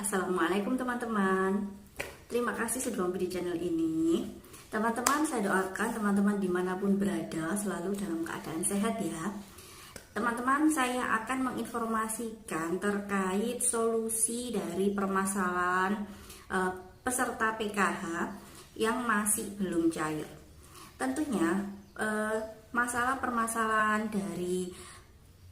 Assalamualaikum teman-teman. Terima kasih sudah mampir di channel ini. Teman-teman, saya doakan teman-teman dimanapun berada selalu dalam keadaan sehat ya. Teman-teman, saya akan menginformasikan terkait solusi dari permasalahan peserta PKH yang masih belum cair. Tentunya masalah permasalahan dari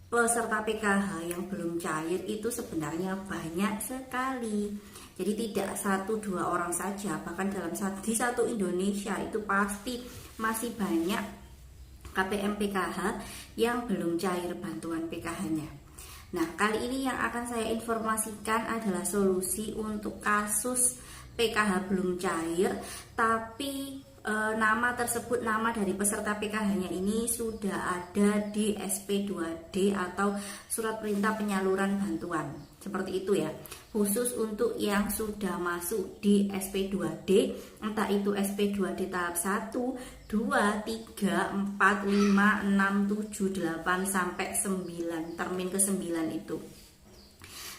peserta PKH yang belum cair itu sebenarnya banyak sekali. Jadi tidak 1-2 orang saja, bahkan di satu Indonesia itu pasti masih banyak KPM PKH yang belum cair bantuan PKH-nya. Nah, kali ini yang akan saya informasikan adalah solusi untuk kasus PKH belum cair tapi nama tersebut, nama dari peserta PKH-nya ini sudah ada di SP2D atau surat perintah penyaluran bantuan. Seperti itu ya. Khusus untuk yang sudah masuk di SP2D, entah itu SP2D tahap 1, 2, 3, 4, 5, 6, 7, 8 sampai 9, termin ke-9 itu.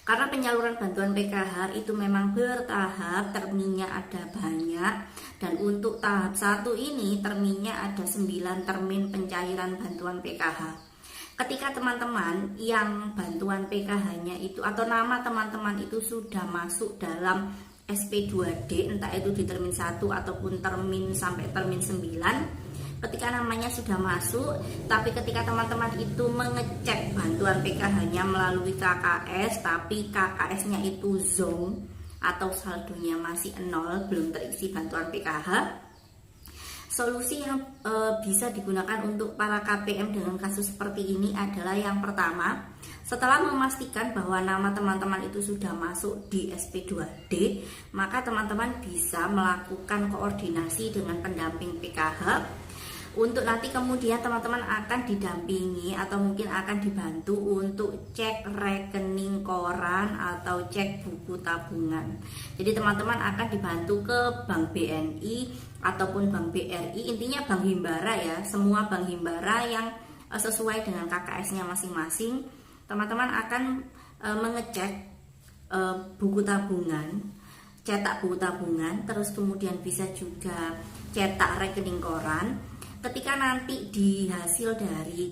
Karena penyaluran bantuan PKH itu memang bertahap, terminnya ada banyak. Dan untuk tahap 1 ini terminnya ada 9 termin pencairan bantuan PKH. Ketika teman-teman yang bantuan PKH-nya itu atau nama teman-teman itu sudah masuk dalam SP2D, entah itu di termin 1 ataupun termin sampai termin 9, ketika namanya sudah masuk, tapi ketika teman-teman itu mengecek bantuan PKH-nya melalui KKS, tapi KKS-nya itu zong atau saldonya masih 0, belum terisi bantuan PKH, solusi yang bisa digunakan untuk para KPM dengan kasus seperti ini adalah yang pertama, setelah memastikan bahwa nama teman-teman itu sudah masuk di SP2D, maka teman-teman bisa melakukan koordinasi dengan pendamping PKH untuk nanti kemudian teman-teman akan didampingi atau mungkin akan dibantu untuk cek rekening koran atau cek buku tabungan. Jadi teman-teman akan dibantu ke Bank BNI ataupun Bank BRI, intinya Bank Himbara ya, semua Bank Himbara yang sesuai dengan KKS-nya masing-masing. Teman-teman akan mengecek buku tabungan, cetak buku tabungan, terus kemudian bisa juga cetak rekening koran. Ketika nanti di hasil dari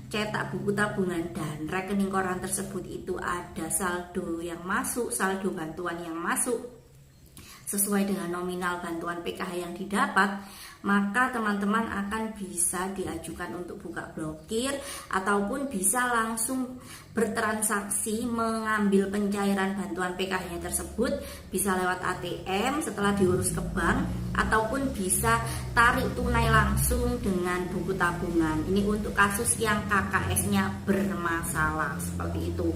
cetak buku tabungan dan rekening koran tersebut itu ada saldo yang masuk, saldo bantuan yang masuk sesuai dengan nominal bantuan PKH yang didapat, maka teman-teman akan bisa diajukan untuk buka blokir ataupun bisa langsung bertransaksi mengambil pencairan bantuan PKH-nya tersebut, bisa lewat ATM setelah diurus ke bank ataupun bisa tarik tunai langsung dengan buku tabungan. Ini untuk kasus yang KKS-nya bermasalah seperti itu.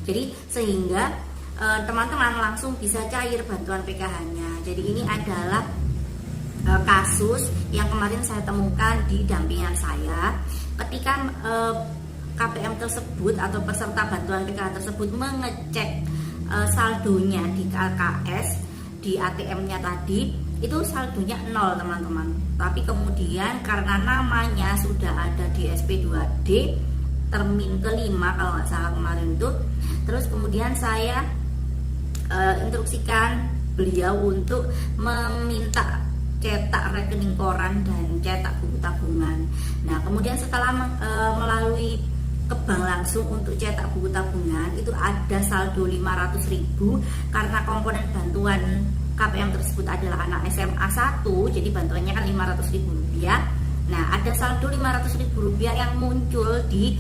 Jadi sehingga teman-teman langsung bisa cair bantuan PKH-nya. Jadi ini adalah kasus yang kemarin saya temukan di dampingan saya ketika KPM tersebut atau peserta bantuan PKH tersebut mengecek saldonya di KKS, di ATM-nya tadi itu saldonya 0 teman-teman, tapi kemudian karena namanya sudah ada di SP2D termin kelima kalau nggak salah kemarin itu, terus kemudian saya instruksikan beliau untuk meminta cetak rekening koran dan cetak buku tabungan. Nah, kemudian setelah melalui ke bank langsung untuk cetak buku tabungan itu ada saldo 500.000 karena komponen bantuan KPM tersebut adalah anak SMA 1, jadi bantuannya kan 500.000 rupiah. Nah, ada saldo 500.000 rupiah yang muncul di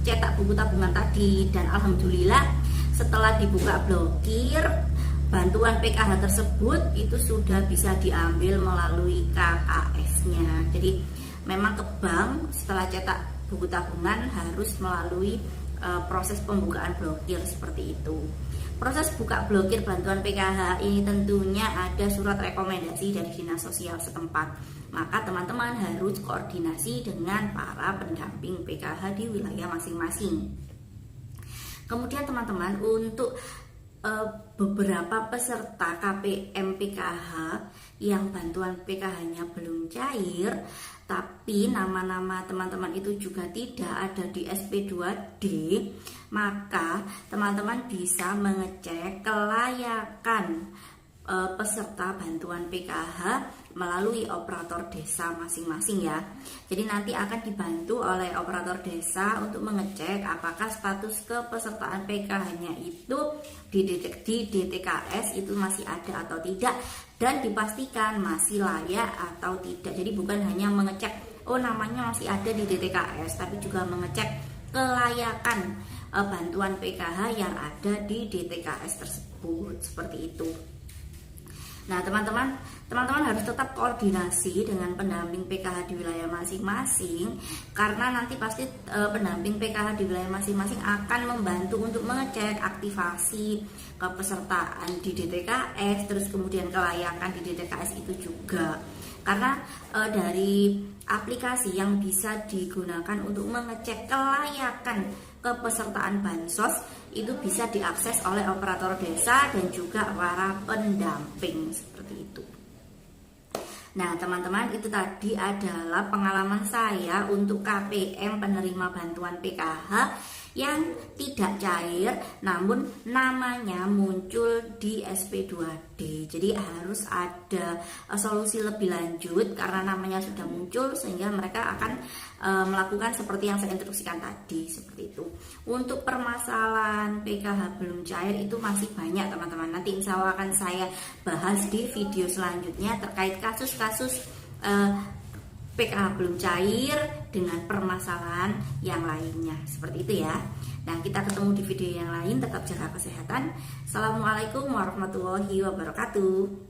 cetak buku tabungan tadi, dan alhamdulillah setelah dibuka blokir, bantuan PKH tersebut itu sudah bisa diambil melalui KKS-nya. Jadi memang ke bank setelah cetak buku tabungan harus melalui proses pembukaan blokir seperti itu. Proses buka blokir bantuan PKH ini tentunya ada surat rekomendasi dari dinas sosial setempat. Maka teman-teman harus koordinasi dengan para pendamping PKH di wilayah masing-masing. Kemudian teman-teman, untuk beberapa peserta KPM PKH yang bantuan PKH-nya belum cair, tapi nama-nama teman-teman itu juga tidak ada di SP2D, maka teman-teman bisa mengecek kelayakan peserta bantuan PKH melalui operator desa masing-masing ya. Jadi nanti akan dibantu oleh operator desa untuk mengecek apakah status kepesertaan PKH-nya itu di DTKS itu masih ada atau tidak, dan dipastikan masih layak atau tidak. Jadi bukan hanya mengecek oh namanya masih ada di DTKS, tapi juga mengecek kelayakan bantuan PKH yang ada di DTKS tersebut, seperti itu. Nah, teman-teman harus tetap koordinasi dengan pendamping PKH di wilayah masing-masing, karena nanti pasti pendamping PKH di wilayah masing-masing akan membantu untuk mengecek aktivasi kepesertaan di DTKS, terus kemudian kelayakan di DTKS itu juga. Karena dari aplikasi yang bisa digunakan untuk mengecek kelayakan kepesertaan bansos itu bisa diakses oleh operator desa dan juga para pendamping, seperti itu. Nah, teman-teman, itu tadi adalah pengalaman saya untuk KPM penerima bantuan PKH yang tidak cair namun namanya muncul di SP2D. Jadi harus ada solusi lebih lanjut karena namanya sudah muncul, sehingga mereka akan melakukan seperti yang saya instruksikan tadi, seperti itu. Untuk permasalahan PKH belum cair itu masih banyak, teman-teman. Nanti insya Allah akan saya bahas di video selanjutnya terkait kasus-kasus PKH belum cair dengan permasalahan yang lainnya, seperti itu ya. Nah, kita ketemu di video yang lain. Tetap jaga kesehatan. Assalamualaikum warahmatullahi wabarakatuh.